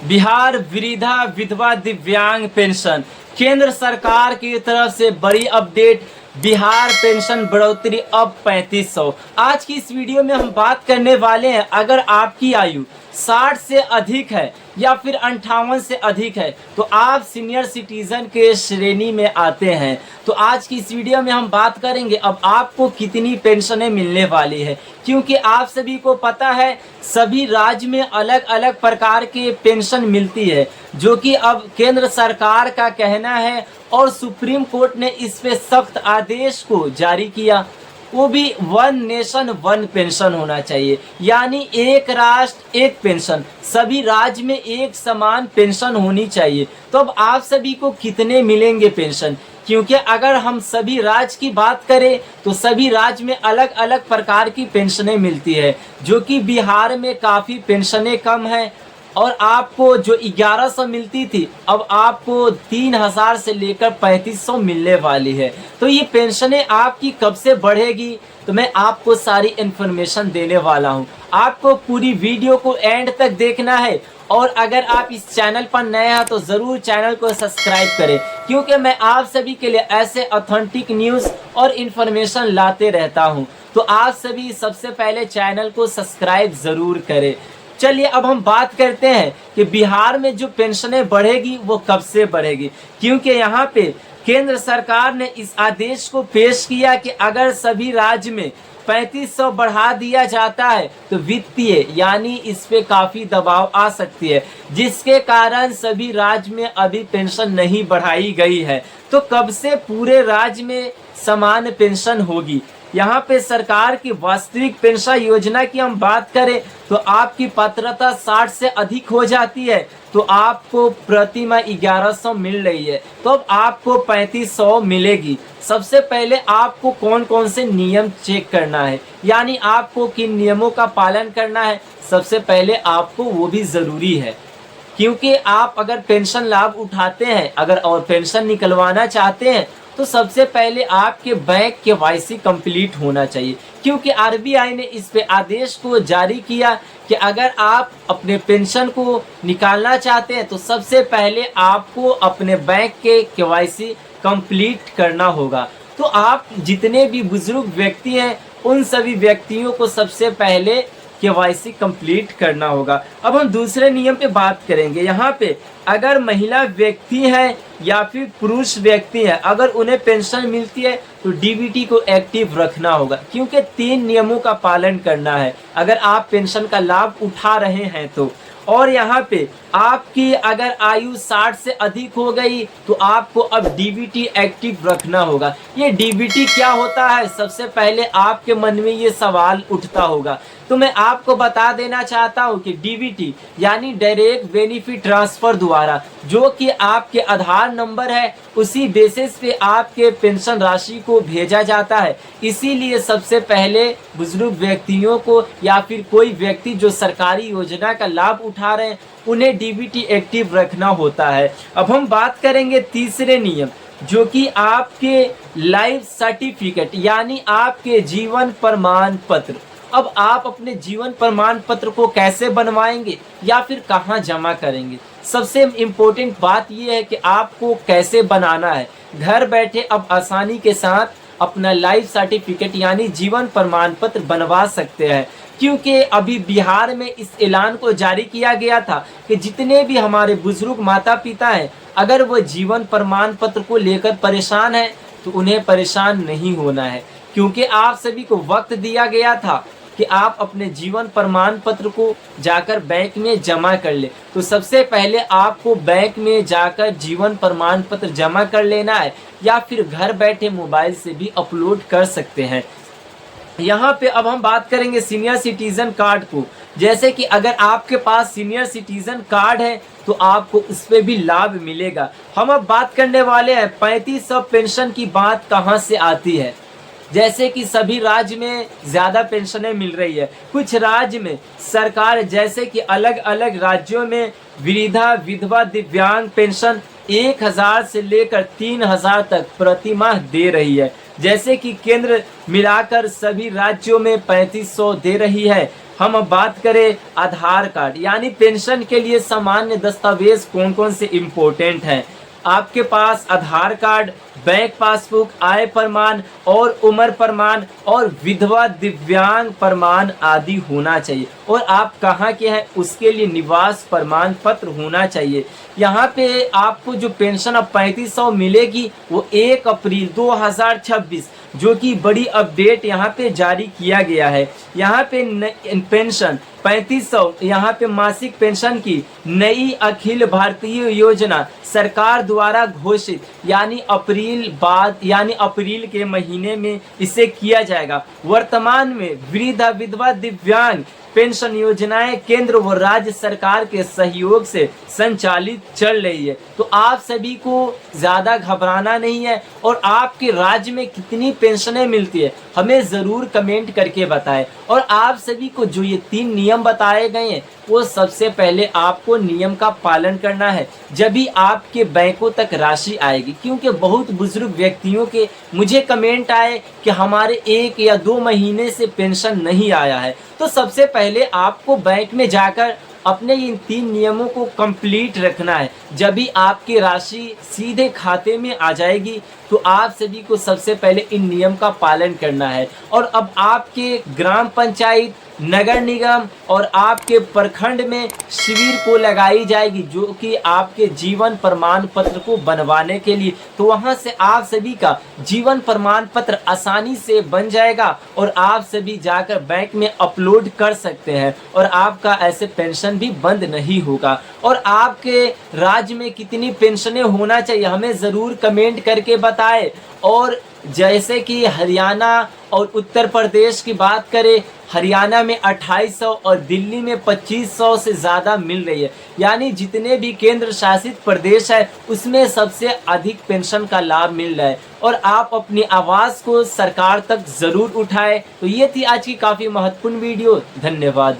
बिहार वृद्धा विधवा दिव्यांग पेंशन केंद्र सरकार की तरफ से बड़ी अपडेट। बिहार पेंशन बढ़ोतरी अब 3500। आज की इस वीडियो में हम बात करने वाले हैं, अगर आपकी आयु 60 से अधिक है या फिर 58 से अधिक है तो आप सीनियर सिटीजन के श्रेणी में आते हैं। तो आज की इस वीडियो में हम बात करेंगे अब आपको कितनी पेंशनें मिलने वाली है, क्योंकि आप सभी को पता है सभी राज्य में अलग अलग प्रकार के पेंशन मिलती है, जो कि अब केंद्र सरकार का कहना है और सुप्रीम कोर्ट ने इस पे सख्त आदेश को जारी किया। वो भी वन नेशन वन पेंशन होना चाहिए, यानी एक राष्ट्र एक पेंशन, सभी राज्य में एक समान पेंशन होनी चाहिए। तो अब आप सभी को कितने मिलेंगे पेंशन, क्योंकि अगर हम सभी राज्य की बात करें तो सभी राज्य में अलग अलग प्रकार की पेंशनें मिलती है, जो कि बिहार में काफ़ी पेंशनें कम है और आपको जो 1100 मिलती थी अब आपको 3000 से लेकर 3500 मिलने वाली है। तो ये पेंशनें आपकी कब से बढ़ेगी, तो मैं आपको सारी इन्फॉर्मेशन देने वाला हूँ। आपको पूरी वीडियो को एंड तक देखना है और अगर आप इस चैनल पर नए हैं तो ज़रूर चैनल को सब्सक्राइब करें, क्योंकि मैं आप सभी के लिए ऐसे ऑथेंटिक न्यूज़ और इन्फॉर्मेशन लाते रहता हूँ। तो आप सभी सबसे पहले चैनल को सब्सक्राइब ज़रूर करें। चलिए अब हम बात करते हैं कि बिहार में जो पेंशनें बढ़ेगी वो कब से बढ़ेगी, क्योंकि यहाँ पे केंद्र सरकार ने इस आदेश को पेश किया कि अगर सभी राज्य में 3500 बढ़ा दिया जाता है तो वित्तीय यानी इस पे काफ़ी दबाव आ सकती है, जिसके कारण सभी राज्य में अभी पेंशन नहीं बढ़ाई गई है। तो कब से पूरे राज्य में समान पेंशन होगी। यहाँ पे सरकार की वास्तविक पेंशन योजना की हम बात करें तो आपकी पात्रता 60 से अधिक हो जाती है तो आपको प्रति माह 1100 मिल रही है, तो अब आपको 3500 मिलेगी। सबसे पहले आपको कौन कौन से नियम चेक करना है, यानी आपको किन नियमों का पालन करना है, सबसे पहले आपको वो भी ज़रूरी है। क्योंकि आप अगर पेंशन लाभ उठाते हैं अगर और पेंशन निकलवाना चाहते हैं तो सबसे पहले आपके बैंक KYC कंप्लीट होना चाहिए, क्योंकि RBI ने इस पे आदेश को जारी किया कि अगर आप अपने पेंशन को निकालना चाहते हैं तो सबसे पहले आपको अपने बैंक के KYC कंप्लीट करना होगा। तो आप जितने भी बुजुर्ग व्यक्ति हैं उन सभी व्यक्तियों को सबसे पहले KYC कंप्लीट करना होगा। अब हम दूसरे नियम पे बात करेंगे। यहाँ पे अगर महिला व्यक्ति है या फिर पुरुष व्यक्ति है, अगर उन्हें पेंशन मिलती है तो DBT को एक्टिव रखना होगा, क्योंकि 3 नियमों का पालन करना है अगर आप पेंशन का लाभ उठा रहे हैं तो। और यहाँ पे आपकी अगर आयु 60 से अधिक हो गई तो आपको अब DBT एक्टिव रखना होगा। ये DBT क्या होता है, सबसे पहले आपके मन में ये सवाल उठता होगा, तो मैं आपको बता देना चाहता हूँ कि DBT यानी डायरेक्ट बेनिफिट ट्रांसफर द्वारा, जो कि आपके आधार नंबर है उसी बेसिस पे आपके पेंशन राशि को भेजा जाता है। इसीलिए सबसे पहले बुजुर्ग व्यक्तियों को या फिर कोई व्यक्ति जो सरकारी योजना का लाभ उठा रहे हैं उन्हें DBT एक्टिव रखना होता है। अब हम बात करेंगे तीसरे नियम, जो कि आपके लाइफ सर्टिफिकेट यानी आपके जीवन प्रमाण पत्र। अब आप अपने जीवन प्रमाण पत्र को कैसे बनवाएंगे या फिर कहाँ जमा करेंगे, सबसे इम्पोर्टेंट बात यह है कि आपको कैसे बनाना है। घर बैठे अब आसानी के साथ अपना लाइफ सर्टिफिकेट यानी जीवन प्रमाण पत्र बनवा सकते हैं, क्योंकि अभी बिहार में इस ऐलान को जारी किया गया था कि जितने भी हमारे बुजुर्ग माता पिता हैं अगर वो जीवन प्रमाण पत्र को लेकर परेशान हैं तो उन्हें परेशान नहीं होना है, क्योंकि आप सभी को वक्त दिया गया था कि आप अपने जीवन प्रमाण पत्र को जाकर बैंक में जमा कर ले। तो सबसे पहले आपको बैंक में जाकर जीवन प्रमाण पत्र जमा कर लेना है, या फिर घर बैठे मोबाइल से भी अपलोड कर सकते हैं। यहाँ पे अब हम बात करेंगे सीनियर सिटीजन कार्ड को। जैसे कि अगर आपके पास सीनियर सिटीजन कार्ड है तो आपको उस पर भी लाभ मिलेगा। हम अब बात करने वाले हैं 3500 पेंशन की बात कहाँ से आती है। जैसे कि सभी राज्य में ज़्यादा पेंशनें मिल रही है, कुछ राज्य में सरकार जैसे कि अलग अलग राज्यों में वृद्धा विधवा दिव्यांग पेंशन 1000 से लेकर 3000 तक प्रति माह दे रही है। जैसे कि केंद्र मिलाकर सभी राज्यों में 3500 दे रही है, हम अब बात करें आधार कार्ड, यानी पेंशन के लिए सामान्य दस्तावेज कौन कौन से इम्पोर्टेंट हैं। आपके पास आधार कार्ड, बैंक पासबुक, आय प्रमाण और उम्र प्रमाण और विधवा दिव्यांग प्रमाण आदि होना चाहिए। और आप कहाँ के हैं उसके लिए निवास प्रमाण पत्र होना चाहिए। यहाँ पे आपको जो पेंशन अब 3500 मिलेगी वो 1 अप्रैल 2026, जो कि बड़ी अपडेट यहाँ पे जारी किया गया है। यहाँ पे पेंशन 3500, यहाँ पे मासिक पेंशन की नई अखिल भारतीय योजना सरकार द्वारा घोषित, यानी अप्रैल के महीने में इसे किया जाएगा। वर्तमान में वृद्धा, विधवा, दिव्यांग पेंशन योजनाएं केंद्र व राज्य सरकार के सहयोग से संचालित चल रही है। तो आप सभी को ज्यादा घबराना नहीं है। और आपके राज्य में कितनी पेंशनें मिलती है हमें जरूर कमेंट करके बताएं। और आप सभी को जो ये 3 नियम बताए गए हैं वो सबसे पहले आपको नियम का पालन करना है, जब भी आपके बैंकों तक राशि आएगी। क्योंकि बहुत बुजुर्ग व्यक्तियों के मुझे कमेंट आए कि हमारे 1 या 2 महीने से पेंशन नहीं आया है। तो सबसे पहले आपको बैंक में जाकर अपने इन 3 नियमों को कंप्लीट रखना है। जब भी आपकी राशि सीधे खाते में आ जाएगी तो आप सभी को सबसे पहले इन नियम का पालन करना है। और अब आपके ग्राम पंचायत, नगर निगम और आपके प्रखंड में शिविर को लगाई जाएगी, जो कि आपके जीवन प्रमाण पत्र को बनवाने के लिए। तो वहां से आप सभी का जीवन प्रमाण पत्र आसानी से बन जाएगा और आप सभी जाकर बैंक में अपलोड कर सकते हैं और आपका ऐसे पेंशन भी बंद नहीं होगा। और आपके राज्य में कितनी पेंशनें होना चाहिए हमें ज़रूर कमेंट करके बताएं। और जैसे कि हरियाणा और उत्तर प्रदेश की बात करें, हरियाणा में 2800 और दिल्ली में 2500 से ज़्यादा मिल रही है। यानी जितने भी केंद्र शासित प्रदेश है उसमें सबसे अधिक पेंशन का लाभ मिल रहा है। और आप अपनी आवाज़ को सरकार तक ज़रूर उठाएं। तो ये थी आज की काफ़ी महत्वपूर्ण वीडियो। धन्यवाद।